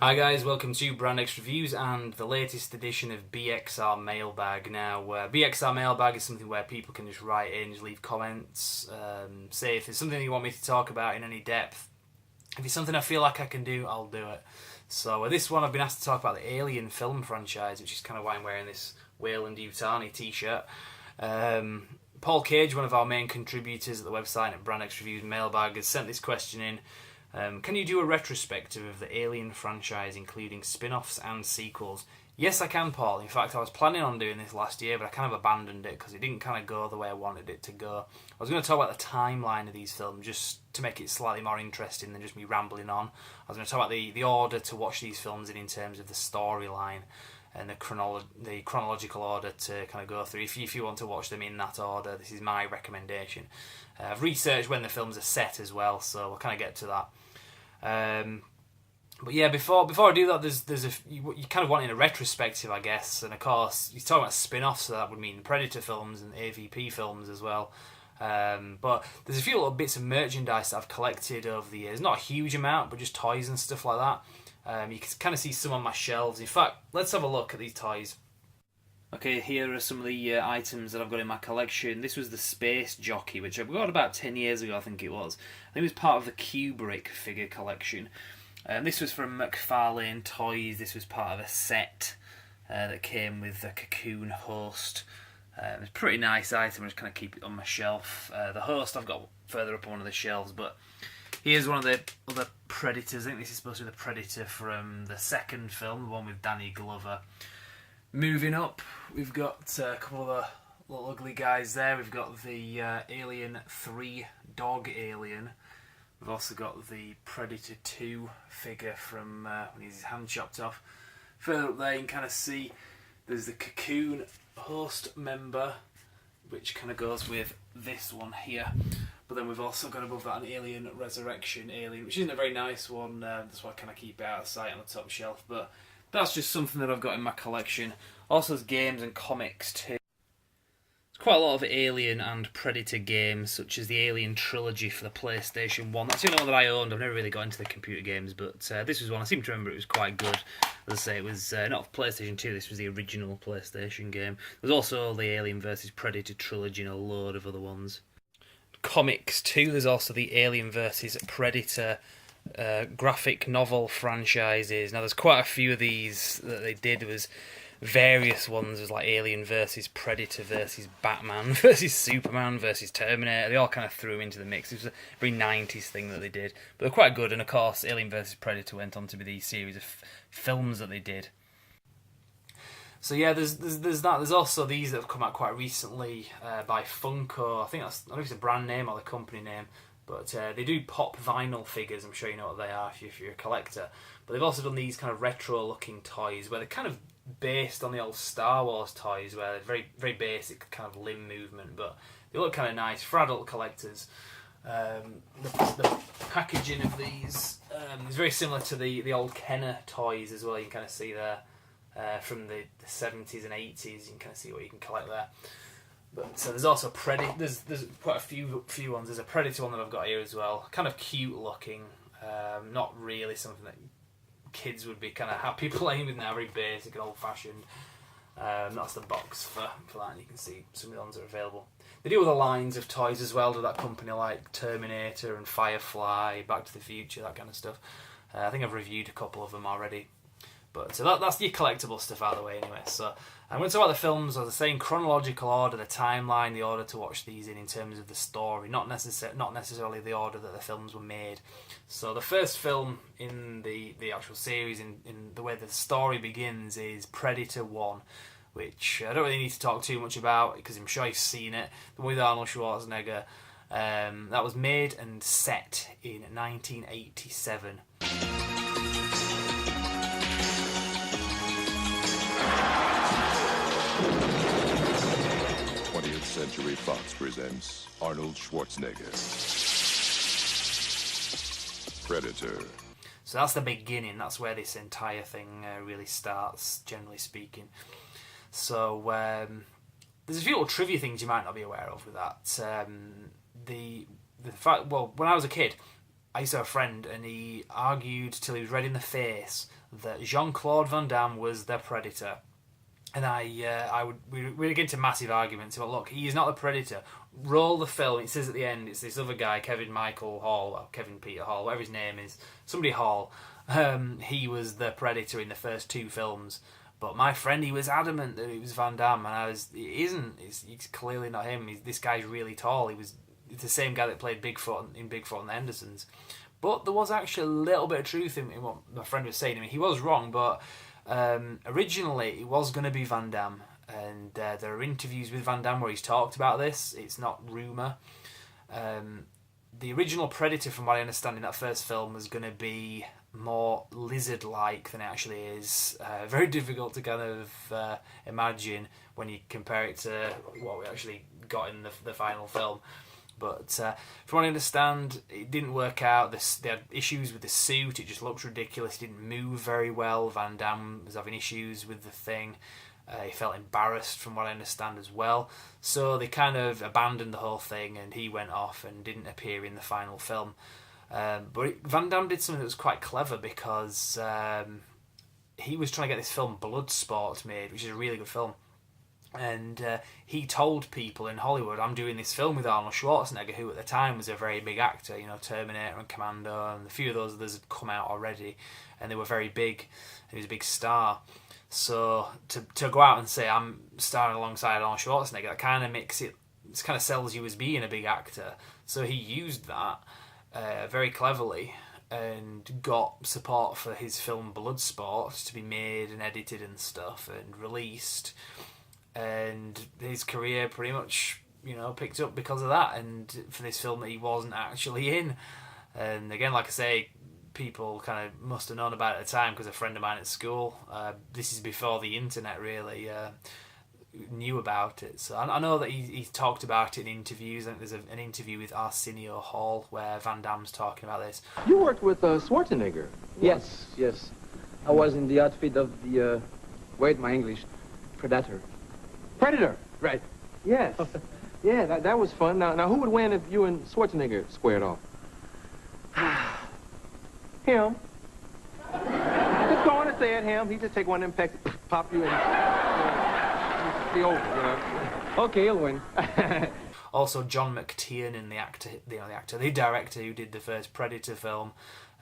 Hi guys, welcome to Brand X Reviews and the latest edition of BXR Mailbag. Now, BXR Mailbag is something where people can just write in, just leave comments, say if there's something you want me to talk about in any depth. If it's something I feel like I can do, I'll do it. So this one I've been asked to talk about the Alien film franchise, which is kind of why I'm wearing this Wayland-Yutani t-shirt. Paul Cage, one of our main contributors at the website at Brand X Reviews Mailbag, has sent this question in. Can you do a retrospective of the Alien franchise, including spin-offs and sequels? Yes, I can, Paul. In fact, I was planning on doing this last year, but I kind of abandoned it because it didn't kind of go the way I wanted it to go. I was going to talk about the timeline of these films just to make it slightly more interesting than just me rambling on. I was going to talk about the order to watch these films in terms of the storyline and the chronological order to kind of go through. If you want to watch them in that order, this is my recommendation. I've researched when the films are set as well, so we'll kind of get to that. But yeah, before I do that, there's you kind of wanting a retrospective, I guess, and of course you're talking about spin-offs, so that would mean Predator films and AVP films as well. But there's a few little bits of merchandise that I've collected over the years, not a huge amount, but just toys and stuff like that. You can kind of see some on my shelves. In fact, let's have a look at these toys. Okay, here are some of the items that I've got in my collection. This was the Space Jockey, which I got about 10 years ago, I think it was. I think it was part of the Kubrick figure collection. This was from McFarlane Toys. This was part of a set that came with the Cocoon host. It's a pretty nice item. I just kind of keep it on my shelf. The host I've got further up on one of the shelves, but here's one of the other Predators. I think this is supposed to be the Predator from the second film, the one with Danny Glover. Moving up, we've got a couple of the little ugly guys there. We've got the Alien 3 Dog Alien. We've also got the Predator 2 figure from when he has his hand chopped off. Further up there you can kind of see there's the Cocoon host member, which kind of goes with this one here. But then we've also got above that an Alien Resurrection Alien, which isn't a very nice one. That's why I kind of keep it out of sight on the top shelf. But that's just something that I've got in my collection. Also there's games and comics too. There's quite a lot of Alien and Predator games, such as the Alien Trilogy for the PlayStation 1. That's the only one that I owned. I've never really got into the computer games, but this was one. I seem to remember it was quite good. As I say, it was not PlayStation 2, this was the original PlayStation game. There's also the Alien vs Predator Trilogy and a load of other ones. Comics too, there's also the Alien vs Predator graphic novel franchises. Now there's quite a few of these that they did. There was various ones. There's like Alien versus Predator versus Batman versus Superman versus Terminator. They all kind of threw them into the mix. It was a very 90s thing that they did, but they're quite good. And of course Alien versus Predator went on to be the series of films that they did. So yeah, there's that. There's also these that have come out quite recently by Funko. I don't know if it's a brand name or the company name. But they do pop vinyl figures. I'm sure you know what they are if you're a collector. But they've also done these kind of retro-looking toys where they're kind of based on the old Star Wars toys, where they're very, very basic kind of limb movement, but they look kind of nice for adult collectors. The packaging of these is very similar to the old Kenner toys as well. You can kind of see there from the 70s and 80s. You can kind of see what you can collect there. But so there's also Predator. There's quite a few ones. There's a Predator one that I've got here as well. Kind of cute looking. Not really something that kids would be kind of happy playing with now. Very basic and old fashioned. That's the box for that, and you can see some of the ones that are available. They do other lines of toys as well. To that company like Terminator and Firefly, Back to the Future, that kind of stuff. I think I've reviewed a couple of them already. But so that's the collectible stuff out of the way anyway. So I'm going to talk about the films, as I say, in chronological order, the timeline, the order to watch these in terms of the story, not necessarily the order that the films were made. So the first film in the actual series, in the way the story begins, is Predator 1, which I don't really need to talk too much about because I'm sure you've seen it. The one with Arnold Schwarzenegger. That was made and set in 1987. 20th Century Fox presents Arnold Schwarzenegger. Predator. So that's the beginning. That's where this entire thing really starts, generally speaking. So there's a few little trivia things you might not be aware of with that. The fact, well, when I was a kid, I used to have a friend, and he argued till he was red in the face that Jean-Claude Van Damme was the Predator. And we get into massive arguments about, look, he is not the Predator. Roll the film. It says at the end, it's this other guy, Kevin Peter Hall, whatever his name is, somebody Hall. He was the Predator in the first 2 films. But my friend, he was adamant that it was Van Damme, and it isn't. It's clearly not him. This guy's really tall. It's the same guy that played Bigfoot in Bigfoot and the Hendersons. But there was actually a little bit of truth in what my friend was saying. I mean, he was wrong, but originally it was going to be Van Damme. And there are interviews with Van Damme where he's talked about this. It's not rumour. The original Predator, from what I understand in that first film, was going to be more lizard-like than it actually is. Very difficult to kind of imagine when you compare it to what we actually got in the final film. But from what I understand, it didn't work out. They had issues with the suit. It just looked ridiculous. It didn't move very well. Van Damme was having issues with the thing. He felt embarrassed, from what I understand, as well. So they kind of abandoned the whole thing, and he went off and didn't appear in the final film. But Van Damme did something that was quite clever, because he was trying to get this film Bloodsport made, which is a really good film. And he told people in Hollywood, I'm doing this film with Arnold Schwarzenegger, who at the time was a very big actor, Terminator and Commando, and a few of those others had come out already, and they were very big, and he was a big star. So to go out and say, I'm starring alongside Arnold Schwarzenegger, that kind of it kind of sells you as being a big actor. So he used that very cleverly and got support for his film Bloodsport to be made and edited and stuff and released. And his career pretty much, picked up because of that, and for this film that he wasn't actually in. And again, like I say, people kind of must have known about it at the time, because a friend of mine at school, this is before the internet really knew about it. So I know that he talked about it in interviews. I think there's an interview with Arsenio Hall where Van Damme's talking about this. You worked with Schwarzenegger. Yes. I was in the outfit of the, wait, my English, Predator. Predator. Right. Yes. Yeah, that was fun. Now, who would win if you and Schwarzenegger squared off? Him. Just go on and say it, him. He just take one of them pecks, pop you, and be over. Okay, he'll win. Also, John McTiernan, the director who did the first Predator film,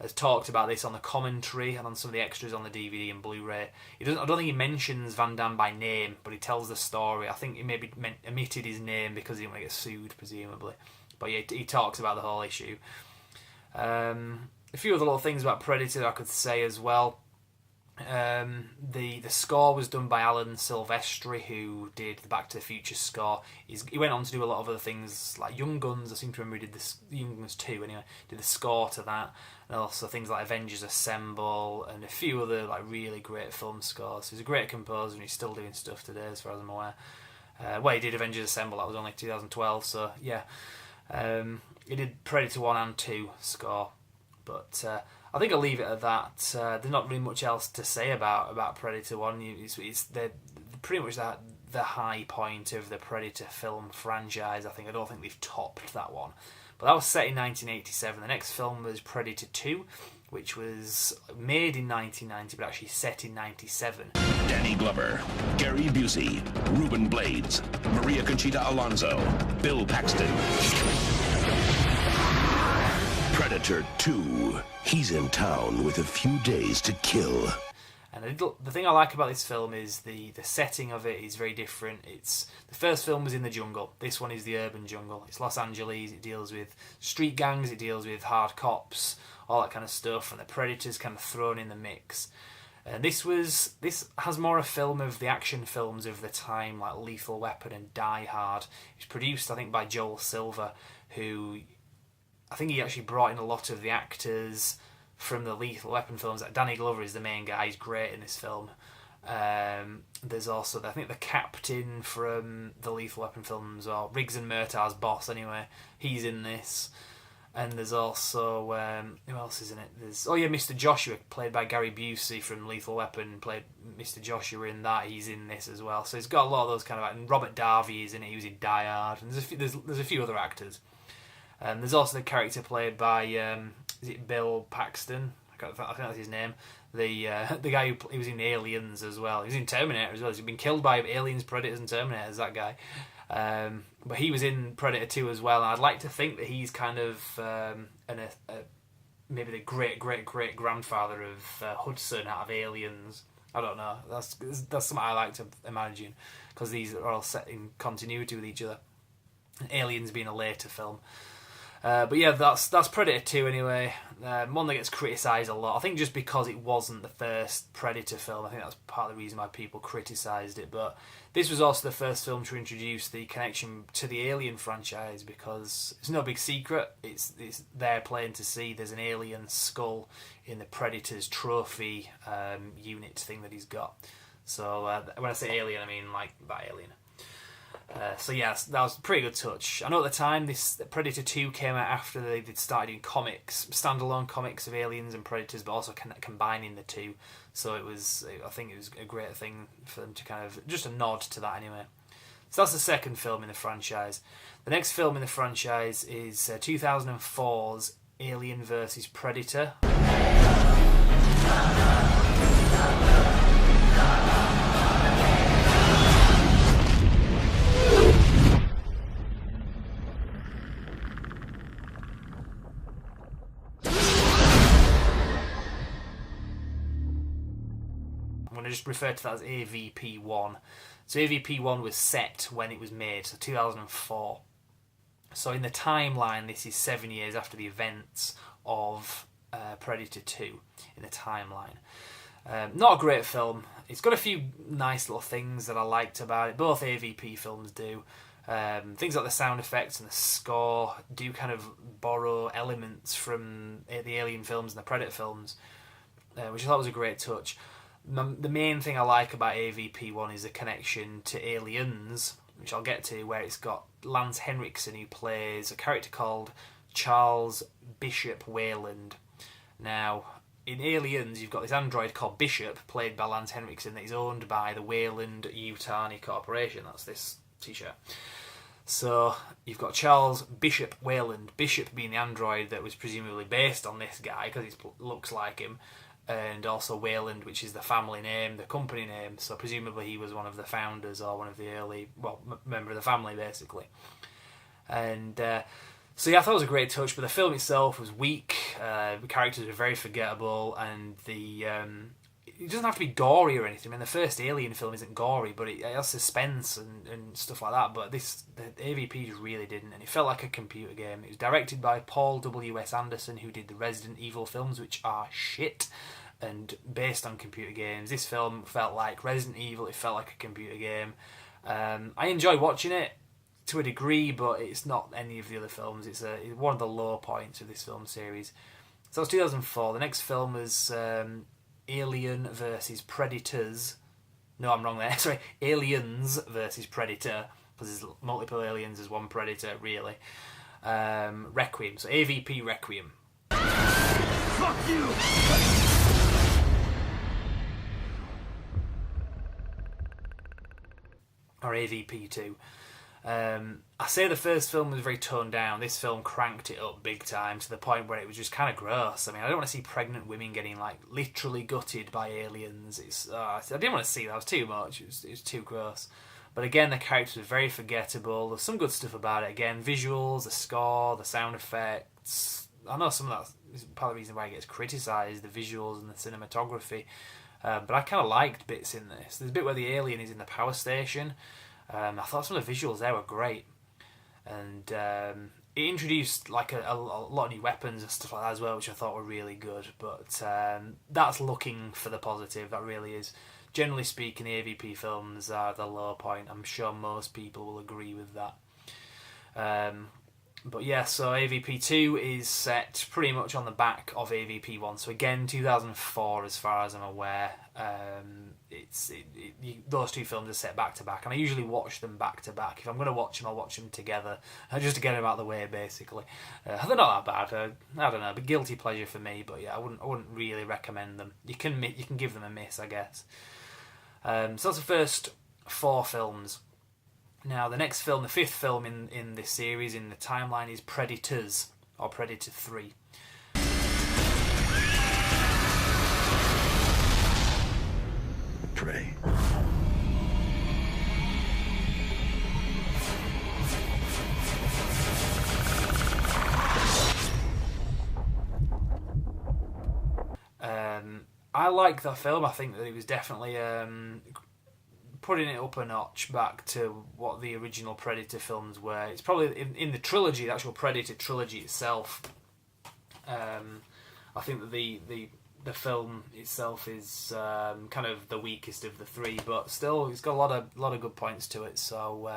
has talked about this on the commentary and on some of the extras on the DVD and Blu-ray. I don't think he mentions Van Damme by name, but he tells the story. I think he maybe omitted his name because he didn't want to get sued, presumably. But yeah, he talks about the whole issue. A few other little things about Predator I could say as well. The score was done by Alan Silvestri, who did the Back to the Future score. He went on to do a lot of other things like Young Guns. I seem to remember he did Young Guns 2 anyway. Did the score to that, and also things like Avengers Assemble and a few other really great film scores. He's a great composer, and he's still doing stuff today, as far as I'm aware. He did Avengers Assemble. That was only 2012, so yeah. He did Predator 1 and 2 score, but I think I'll leave it at that. There's not really much else to say about Predator 1. It's pretty much the high point of the Predator film franchise. I don't think they've topped that one. But that was set in 1987. The next film was Predator 2, which was made in 1990, but actually set in 97. Danny Glover, Gary Busey, Ruben Blades, Maria Conchita Alonso, Bill Paxton. Predator 2. He's in town with a few days to kill. And the thing I like about this film is the setting of it is very different. The first film was in the jungle. This one is the urban jungle. It's Los Angeles. It deals with street gangs. It deals with hard cops, all that kind of stuff. And the Predator's kind of thrown in the mix. And this has more a film of the action films of the time, like Lethal Weapon and Die Hard. It's produced, I think, by Joel Silver, who I think he actually brought in a lot of the actors from the Lethal Weapon films. Like Danny Glover is the main guy. He's great in this film. There's also, I think, the captain from the Lethal Weapon films, or Riggs and Murtaugh's boss anyway. He's in this. And there's also, who else is in it? Mr. Joshua, played by Gary Busey from Lethal Weapon, played Mr. Joshua in that. He's in this as well. So he's got a lot of those kind of, and Robert Darby is in it. He was in Die Hard. And there's a few other actors. There's also the character played by, is it Bill Paxton? I think that's his name. The guy he was in Aliens as well. He was in Terminator as well. He's been killed by aliens, Predators, and Terminators. That guy, but he was in Predator 2 as well. And I'd like to think that he's kind of maybe the great grandfather of Hudson out of Aliens. I don't know. That's something I like to imagine, because these are all set in continuity with each other. Aliens being a later film. But yeah, that's Predator 2 anyway. One that gets criticised a lot. I think just because it wasn't the first Predator film. I think that's part of the reason why people criticised it. But this was also the first film to introduce the connection to the Alien franchise, because it's no big secret. It's there plain to see. There's an alien skull in the Predator's trophy unit thing that he's got. So when I say alien, I mean like that alien. So yes, that was a pretty good touch. I know at the time this Predator 2 came out after they'd started doing comics, standalone comics of aliens and predators, but also combining the two. So I think it was a great thing for them to kind of, just a nod to that anyway. So that's the second film in the franchise. The next film in the franchise is 2004's Alien vs Predator. I'm going to just refer to that as AVP1. So AVP1 was set when it was made, so 2004. So in the timeline, this is 7 years after the events of Predator 2 in the timeline. Not a great film. It's got a few nice little things that I liked about it. Both AVP films do. Things like the sound effects and the score do kind of borrow elements from the Alien films and the Predator films, which I thought was a great touch. The main thing I like about AVP1 is the connection to Aliens, which I'll get to, where it's got Lance Henriksen, who plays a character called Charles Bishop Wayland. Now, in Aliens, you've got this android called Bishop, played by Lance Henriksen, that is owned by the Wayland-Yutani Corporation. That's this t-shirt. So, you've got Charles Bishop Wayland, Bishop being the android that was presumably based on this guy, because he looks like him, and also Wayland, which is the family name, the company name, so presumably he was one of the founders or one of the early, member of the family, basically. And so yeah, I thought it was a great touch, but the film itself was weak, the characters were very forgettable, and it doesn't have to be gory or anything. I mean, the first Alien film isn't gory, but it has suspense and stuff like that, but the AVP just really didn't, and it felt like a computer game. It was directed by Paul W.S. Anderson, who did the Resident Evil films, which are shit, and based on computer games. This film felt like Resident Evil, it felt like a computer game. I enjoy watching it to a degree, but it's not any of the other films. It's one of the low points of this film series. So it's 2004. The next film was Alien versus Predators. No, I'm wrong there. Sorry, Aliens versus Predator, because there's multiple aliens, there's one Predator, really. Requiem. So AVP Requiem. Fuck you! Or AVP2. I say the first film was very toned down. This film cranked it up big time to the point where it was just kind of gross. I mean, I don't want to see pregnant women getting like literally gutted by aliens. I didn't want to see that. It was too much. It was too gross. But again, the characters were very forgettable. There's some good stuff about it. Again, visuals, the score, the sound effects. I know some of that is part of the reason why it gets criticised, the visuals and the cinematography. But I kind of liked bits in this. There's a bit where the alien is in the power station. I thought some of the visuals there were great. And it introduced like a lot of new weapons and stuff like that as well, which I thought were really good. But that's looking for the positive, that really is. Generally speaking, the AVP films are the low point. I'm sure most people will agree with that. But yeah, so AVP2 is set pretty much on the back of AVP1. So again, 2004 as far as I'm aware. Those two films are set back to back, and I usually watch them back to back. If I'm going to watch them, I'll watch them together, just to get them out of the way, basically. They're not that bad. I don't know, but guilty pleasure for me. But yeah, I wouldn't really recommend them. You can give them a miss, I guess. So that's the first 4 films. Now, the next film, the 5th film in this series, in the timeline, is Predators, or Predator 3. prey. I like that film. I think that it was definitely putting it up a notch back to what the original Predator films were. It's probably in the trilogy, the actual Predator trilogy itself. I think that the film itself is kind of the weakest of the three, but still, it's got a lot of good points to it. So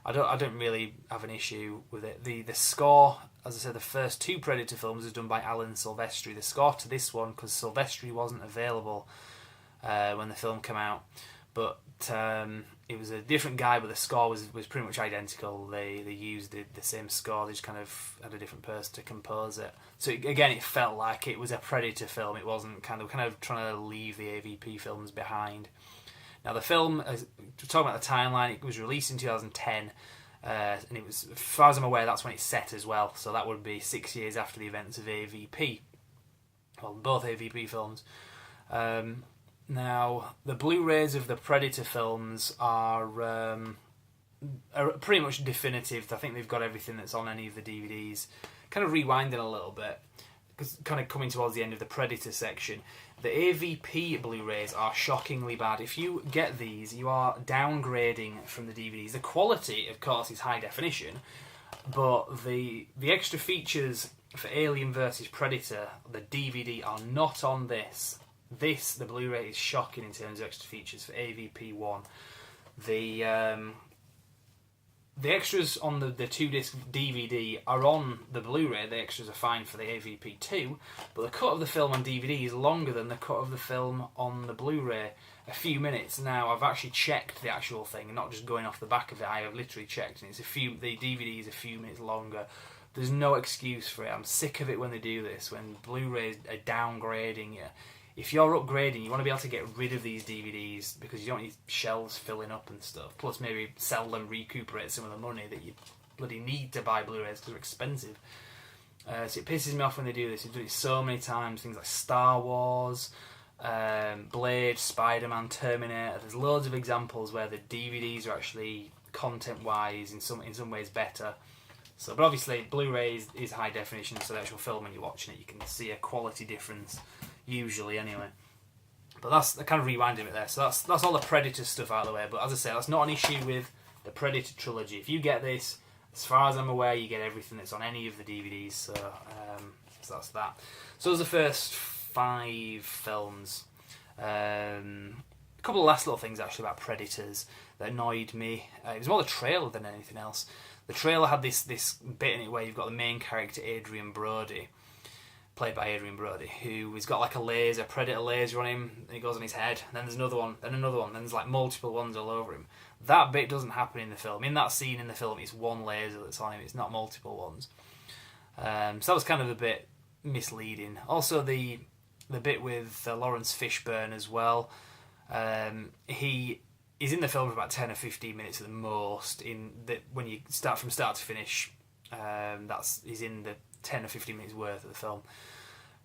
I don't really have an issue with it. The score, as I said, the first two Predator films was done by Alan Silvestri. The score to this one, because Silvestri wasn't available when the film came out, but it was a different guy, but the score was pretty much identical. They used the same score, they just kind of had a different person to compose it. So again, it felt like it was a Predator film. It wasn't kind of trying to leave the AVP films behind. Now the film, talking about the timeline, it was released in 2010, and it was, as far as I'm aware, that's when it's set as well. So that would be 6 years after the events of AVP. Well, both AVP films. Now, the Blu-rays of the Predator films are pretty much definitive. I think they've got everything that's on any of the DVDs. Kind of rewinding a little bit, because kind of coming towards the end of the Predator section, the AVP Blu-rays are shockingly bad. If you get these, you are downgrading from the DVDs. The quality, of course, is high definition, but the extra features for Alien vs Predator, the DVD, are not on this. The Blu-ray is shocking in terms of extra features for AVP1. The extras on the 2-disc DVD are on the Blu-ray. The extras are fine for the AVP2, but the cut of the film on DVD is longer than the cut of the film on the Blu-ray. A few minutes. Now, I've actually checked the actual thing, not just going off the back of it. I have literally checked, and the DVD is a few minutes longer. There's no excuse for it. I'm sick of it when they do this, when Blu-rays are downgrading you. If you're upgrading, you want to be able to get rid of these DVDs because you don't need shelves filling up and stuff. Plus, maybe sell them, recuperate some of the money that you bloody need to buy Blu-rays because they're expensive. So it pisses me off when they do this. They do it so many times. Things like Star Wars, Blade, Spider-Man, Terminator. There's loads of examples where the DVDs are actually content-wise in some ways better. So, but obviously, Blu-ray is high definition, so the actual film when you're watching it, you can see a quality difference. Usually, anyway. But that's the kind of rewinding it there. So that's all the Predator stuff out of the way. But as I say, that's not an issue with the Predator trilogy. If you get this, as far as I'm aware, you get everything that's on any of the DVDs. So that's that. So those are the first 5 films. A couple of last little things actually about Predators that annoyed me. It was more the trailer than anything else. The trailer had this bit in it where you've got the main character Adrian Brody, played by Adrian Brody, who has got like a Predator laser on him, and it goes on his head, and then there's another one, then another one, then there's like multiple ones all over him. That bit doesn't happen in the film. In that scene in the film, it's one laser that's on him, it's not multiple ones. So that was kind of a bit misleading. Also, the bit with Lawrence Fishburne as well. He is in the film for about 10 or 15 minutes at the most. When you start from start to finish, he's in the 10 or 15 minutes worth of the film.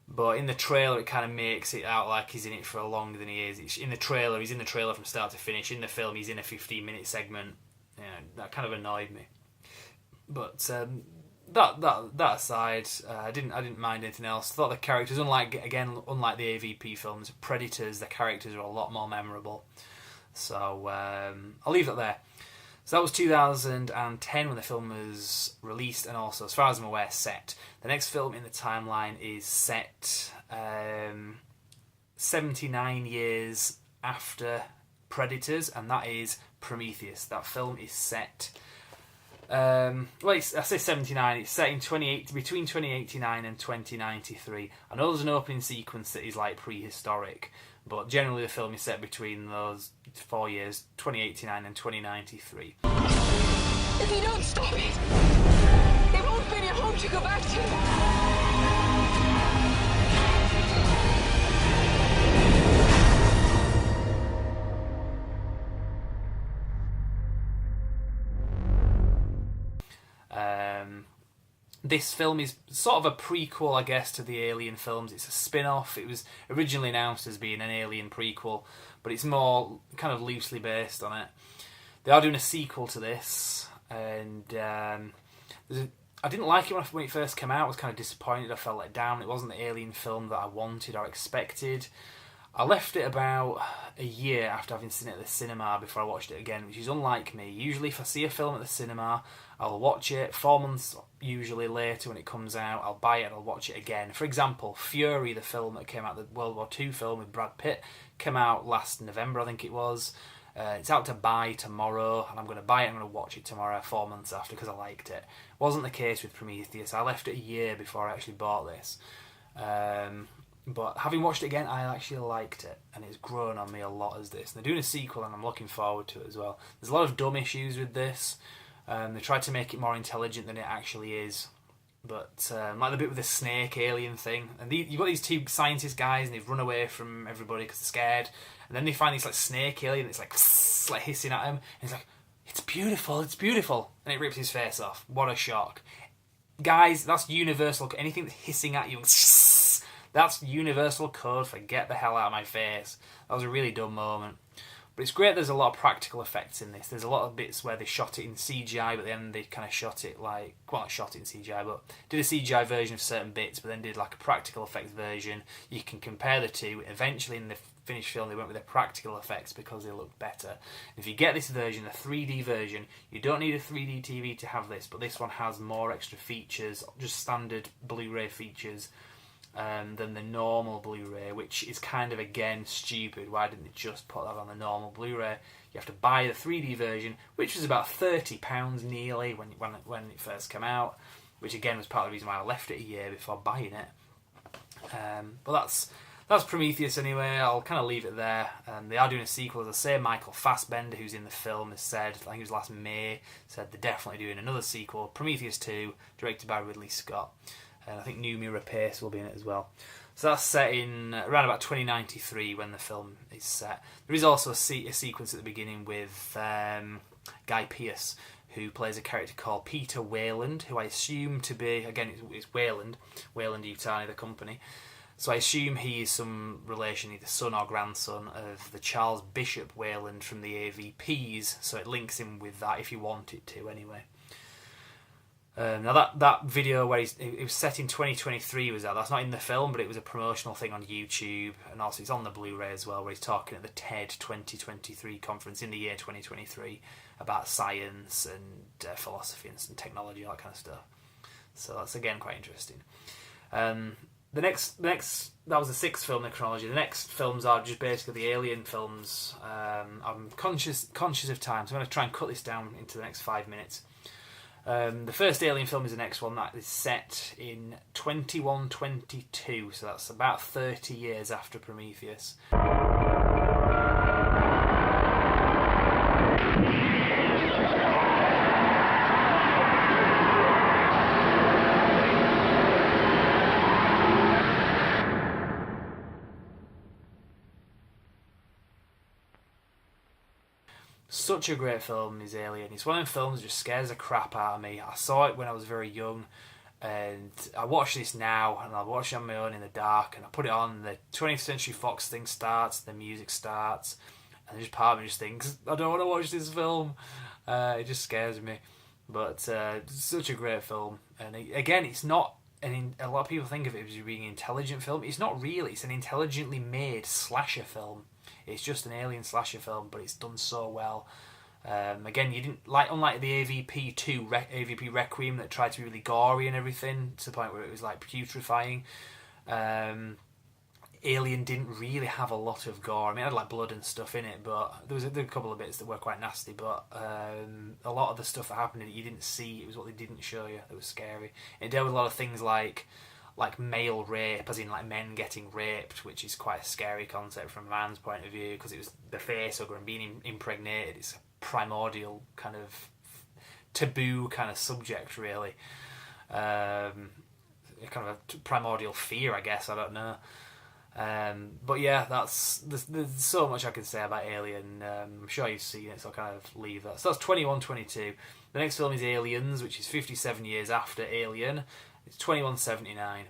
But in the trailer, it kind of makes it out like he's in it for longer than he is. In the trailer, he's in the trailer from start to finish. In the film, he's in a 15-minute segment. That kind of annoyed me. But that aside, I didn't mind anything else. I thought the characters, unlike the AVP films, Predators, the characters are a lot more memorable. So I'll leave that there. So that was 2010 when the film was released, and also, as far as I'm aware, set. The next film in the timeline is set 79 years after Predators, and that is Prometheus. That film is set... I say 79, it's set in between 2089 and 2093. I know there's an opening sequence that is like prehistoric, but generally the film is set between those 4 years, 2089 and 2093. If you don't stop it, there won't be any home to go back to. This film is sort of a prequel, I guess, to the Alien films. It's a spin-off. It was originally announced as being an Alien prequel, but it's more kind of loosely based on it. They are doing a sequel to this, and I didn't like it when it first came out. I was kind of disappointed. I felt let down. It wasn't the Alien film that I wanted or expected. I left it about a year after having seen it at the cinema before I watched it again, which is unlike me. Usually if I see a film at the cinema, I'll watch it 4 months usually later when it comes out. I'll buy it and I'll watch it again. For example, Fury, the film that came out, the World War II film with Brad Pitt, came out last November, I think it was. It's out to buy tomorrow, and I'm going to buy it and I'm going to watch it tomorrow 4 months after because I liked it. Wasn't the case with Prometheus. I left it a year before I actually bought this. But having watched it again, I actually liked it, and it's grown on me a lot as this. And they're doing a sequel, and I'm looking forward to it as well. There's a lot of dumb issues with this. They tried to make it more intelligent than it actually is. But like the bit with the snake alien thing, and you've got these two scientist guys, and they've run away from everybody because they're scared. And then they find this like snake alien that's like hissing at him, and he's like, "It's beautiful, it's beautiful," and it rips his face off. What a shock, guys! That's universal. Anything that's hissing at you. That's universal code for get the hell out of my face. That was a really dumb moment. But it's great there's a lot of practical effects in this. There's a lot of bits where they shot it in CGI, but then they kind of shot it like... Well, not shot it in CGI, but did a CGI version of certain bits, but then did like a practical effects version. You can compare the two. Eventually, in the finished film, they went with the practical effects because they look better. And if you get this version, the 3D version, you don't need a 3D TV to have this, but this one has more extra features, just standard Blu-ray features, than the normal Blu-ray, which is kind of, again, stupid. Why didn't they just put that on the normal Blu-ray? You have to buy the 3D version, which was about £30 nearly when it first came out, which again was part of the reason why I left it a year before buying it. But that's Prometheus anyway. I'll kind of leave it there. They are doing a sequel, as I say. Michael Fassbender, who's in the film, has said, I think it was last May, said they're definitely doing another sequel, Prometheus 2, directed by Ridley Scott. And I think Noomi Rapace will be in it as well. So that's set in around about 2093 when the film is set. There is also a sequence at the beginning with Guy Pearce, who plays a character called Peter Wayland, who I assume to be, again, it's Wayland Yutani, the company. So I assume he is some relation, either son or grandson, of the Charles Bishop Wayland from the AVPs. So it links in with that if you want it to, anyway. Now that video where it was set in 2023 was that's not in the film, but it was a promotional thing on YouTube, and also it's on the Blu-ray as well, where he's talking at the TED 2023 conference in the year 2023 about science and philosophy and technology, all that kind of stuff. So that's again quite interesting. The next that was the sixth film in the chronology. The next films are just basically the Alien films. I'm conscious of time, so I'm going to try and cut this down into the next 5 minutes. The first Alien film is the next one that is set in 2122, so that's about 30 years after Prometheus. Such a great film is Alien. It's one of them films that just scares the crap out of me. I saw it when I was very young, and I watch this now, and I watch it on my own in the dark, and I put it on, the 20th Century Fox thing starts, the music starts, and just part of me just thinks, I don't want to watch this film. It just scares me. But it's such a great film. And again, it's not... a lot of people think of it as being an intelligent film. It's not really. It's an intelligently made slasher film. It's just an alien slasher film, but it's done so well. Again, you didn't unlike the AVP2, AVP Requiem, that tried to be really gory and everything to the point where it was like putrefying. Alien didn't really have a lot of gore. I mean, it had like blood and stuff in it, but there were a couple of bits that were quite nasty. But a lot of the stuff that happened in it, you didn't see. It was what they didn't show you. It was scary. It dealt with a lot of things like male rape, as in like men getting raped, which is quite a scary concept from a man's point of view, because it was the facehugger and being impregnated. It's a primordial kind of taboo kind of subject, really. Kind of a primordial fear, I guess. I don't know. But yeah, there's so much I can say about Alien. I'm sure you've seen it, so I'll kind of leave that. So that's 2122. The next film is Aliens, which is 57 years after Alien. It's $21.79.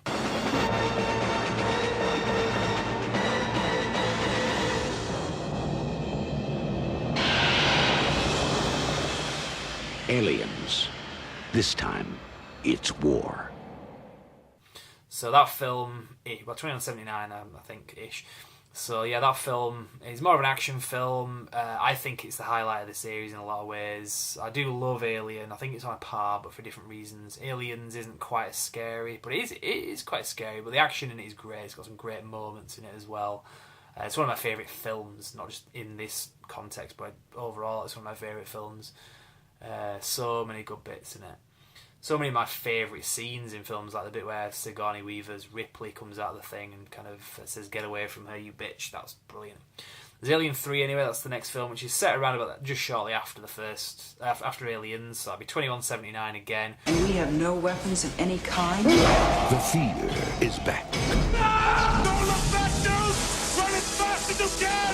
Aliens. This time, it's war. So that film, well, $21.79, I think, ish. So yeah, that film is more of an action film. I think it's the highlight of the series in a lot of ways. I do love Alien. I think it's on a par, but for different reasons. Aliens isn't quite as scary, but it is quite scary. But the action in it is great. It's got some great moments in it as well. It's one of my favourite films, not just in this context, but overall, it's one of my favourite films. So many good bits in it. So many of my favourite scenes in films, like the bit where Sigourney Weaver's Ripley comes out of the thing and kind of says, "Get away from her, you bitch." That was brilliant. There's Alien 3 anyway, that's the next film, which is set around about that, just shortly after the first, after Aliens, so that'll be $21.79 again. And we have no weapons of any kind? The fear is back. Ah! Don't look back, dude! Run as fast as you can!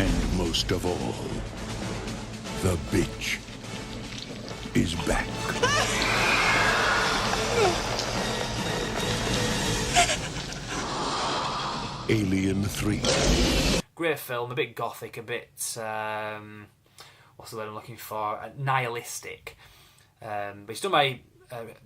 And most of all, the bitch is back. Alien 3. Great film, a bit gothic, a bit, what's the word I'm looking for? Nihilistic. But it's done by,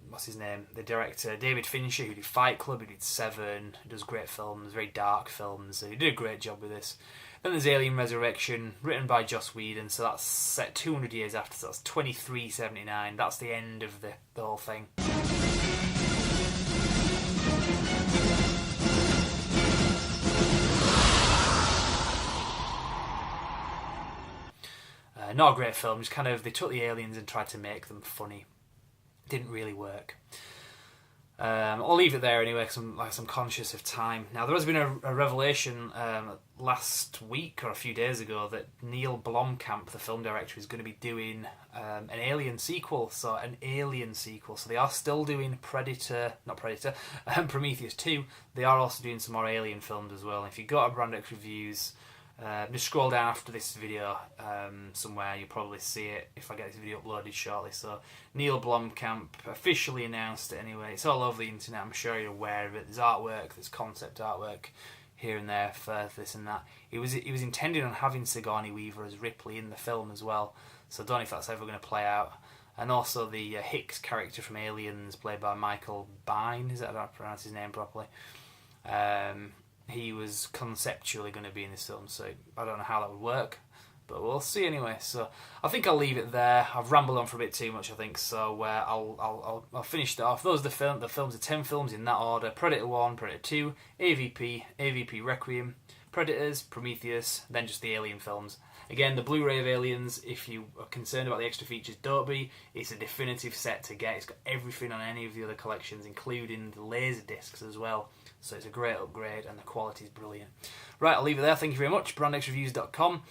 what's his name? The director, David Fincher, who did Fight Club, who did Seven, who does great films, very dark films. So he did a great job with this. Then there's Alien Resurrection, written by Joss Whedon, so that's set 200 years after, so that's $23.79. That's the end of the whole thing. Not a great film, just kind of, they took the aliens and tried to make them funny. Didn't really work. I'll leave it there anyway, because I'm conscious of time. Now, there has been a revelation last week or a few days ago that Neil Blomkamp, the film director, is going to be doing an Alien sequel. So they are still doing Prometheus 2. They are also doing some more Alien films as well. And if you go to Brand X Reviews, just scroll down after this video somewhere, you'll probably see it if I get this video uploaded shortly. So Neil Blomkamp officially announced it anyway. It's all over the internet, I'm sure you're aware of it. There's artwork, there's concept artwork here and there for this and that. He was intending on having Sigourney Weaver as Ripley in the film as well, so I don't know if that's ever going to play out. And also the Hicks character from Aliens, played by Michael Biehn, is that how I pronounce his name properly? He was conceptually going to be in this film, so I don't know how that would work, but we'll see anyway. So I think I'll leave it there. I've rambled on for a bit too much, I think, so I'll finish that off. Those are the films, the 10 films in that order: Predator 1, Predator 2, AVP Requiem, Predators, Prometheus, then just the Alien films. Again, the Blu-ray of Aliens, if you are concerned about the extra features, don't be. It's a definitive set to get. It's got everything on any of the other collections, including the laser discs as well. So it's a great upgrade, and the quality is brilliant. Right, I'll leave it there. Thank you very much. BrandXReviews.com.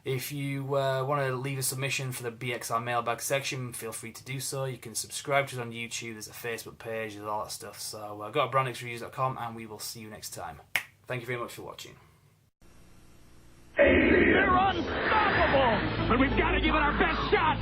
If you want to leave a submission for the BXR mailbag section, feel free to do so. You can subscribe to us on YouTube. There's a Facebook page. There's all that stuff. So go to BrandXReviews.com, and we will see you next time. Thank you very much for watching. They're unstoppable! But we've got to give it our best shot!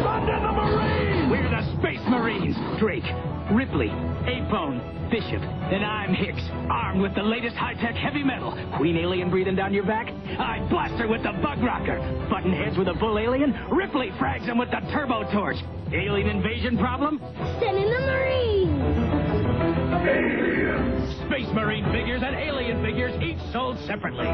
Thunder the Marines! We're the Space Marines! Drake, Ripley, Apone, Bishop, and I'm Hicks, armed with the latest high-tech heavy metal. Queen Alien breathing down your back? I blast her with the Bug Rocker. Button heads with a bull alien? Ripley frags him with the Turbo Torch. Alien invasion problem? Send in the Marines! Alien! Space Marine figures and alien figures, each sold separately.